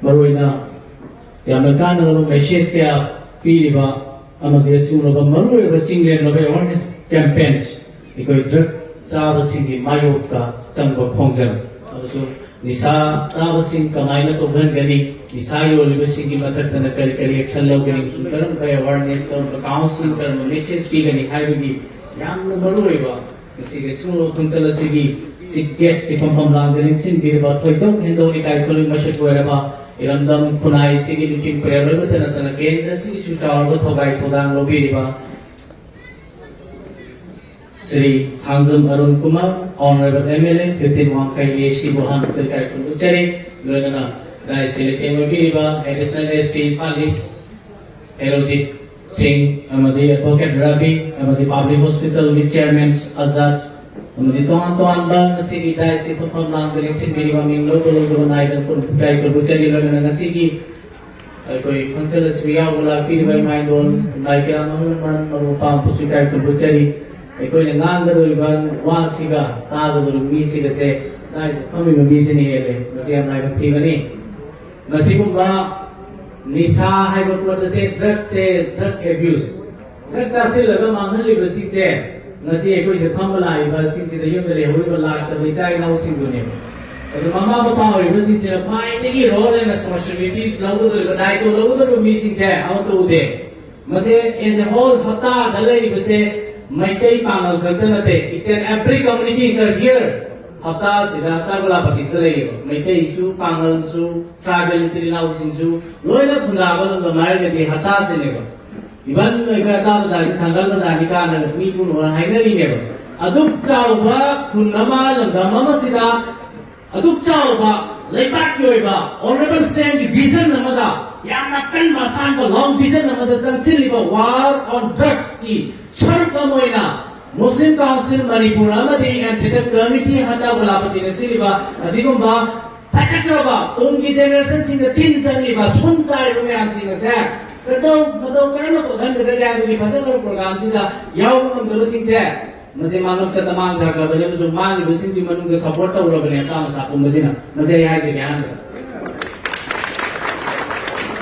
Oina, Yamakana message kaya piliba amadi asimulaba maru mingthunglen awareness campaigns ikoi drug chaba singi mayokka changba phongjal also nisa chaba sing kamaina to gani nisa yoliba singi mataktana kari action logani sukaram kai awareness ka counseling ka message pigani haibagi yamna maru oiba sige sulo thungchala sigi gets the pam lang sin be about toidok hendo ni kai kolung masuk weraba irandam khunai sigi luchin prelo tana tana kendra sigi chutar bo thogai thodang lobi ba Sri Hanzam Arun Kumar, Honorable MLA, 15 Wangkhei A Shibuhan Kai Kuntuchari, loinana guys Telekemobiba, Additional SP Imphal East, Erojit Singh, Amadi Advocate Rabi, Amadi Public Hospital with Chairman Azad. Amadi Tuan Bang Sigi Dice the Putman Lang the Lexin Biriwa Ming Local Night put Kai Kuntuchari Loinana Sigi. Koi Councillors Viawula, Piri Mind on, Naika Maman, Marupa, Pusikai Kuntuchari. Koi Nanga Ruban, Wasiga, Tadu, Misi, say, Nice, coming to Misi, Nasiam Night Tivani. Nasikumba, Nisa, I would say, drug abuse. Drugs are still a Mamali was six there. Nasi, a quick Pamala, but since the Yumari, who will like the Vizai now single. But the Mama Power was in a fine role and responsibilities, now to the night over missing chair, how to day. Mase is a whole Hatta, the lady will say, Maitai Pangal Kantanate, it's an every communities are here. Hatta, Siddhartha, Gulapatis, the lady, Maitai Su, Pangal Su, Travel, Sirina, Sinsu, Loina Pundavan of the Marriage, the Hatta Senegal. Even if I thought that Tangal was Anika and people were hanging never. Aduk Chauba, Kunama, and the Mama Sida, Aduk Chauba, Lepak Yoiba, Honorable Sam, Vision Namada, Yamakan Masan, long vision Namada, Sansiliba, war on drugs key. Oina, Muslim Council Manipur Amadi and Hatta Community Hatta Community Siliba, Azigumba, Patakraba, Ungi generations in the Tin Saliba, Sunsai Rumians in the Sack. Pero Karno, then the Gagari Pascal programs in the Yaw the Lucy there. Nasimanuk said the Manga, but it was a man who simply the support of Robin Sapumazina, Nasai Haji.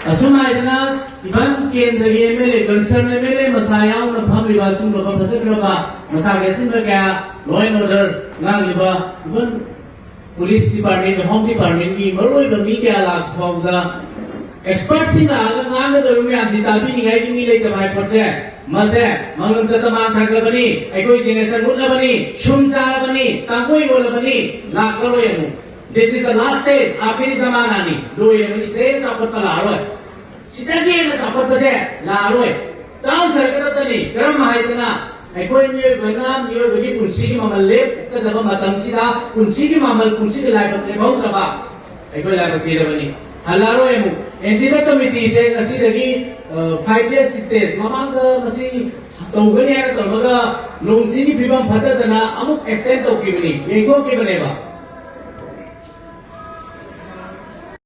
Asuna Ivan came the MLA, concerned MLA, Masaya, the public was soon of a Pacifica, Masaka Simbaga, law and order, Naliba, even police department, home department, Moro, the Mika from the experts in the Alana, the Rumian Zitabi, guiding me later my project. Mazet, Malum Satama Taglabani, Eko Generation Mulabani, Shumsa Bani, Takui Wolabani, Lakoroyanu. This is the last stage, Afini Zamanani. Do you stage of Palaro? Sitaki is up the set, Laroy. Sound Kargatani, Karamahitana. I go in your Vietnam, you will give Kunsiki Mamal lip, the Matansida, Kunsiki Mamal, Kunsiki like a Mautraba. I go like a Tiravani. Halaroemu. And the committee said, Nasidagi, 5 years, 6 days. Mamanga, Nasi, Togania, Tomaga, Lungsini, Pibam Patatana, Amuk extent of Kibani, Yako Kibaneva.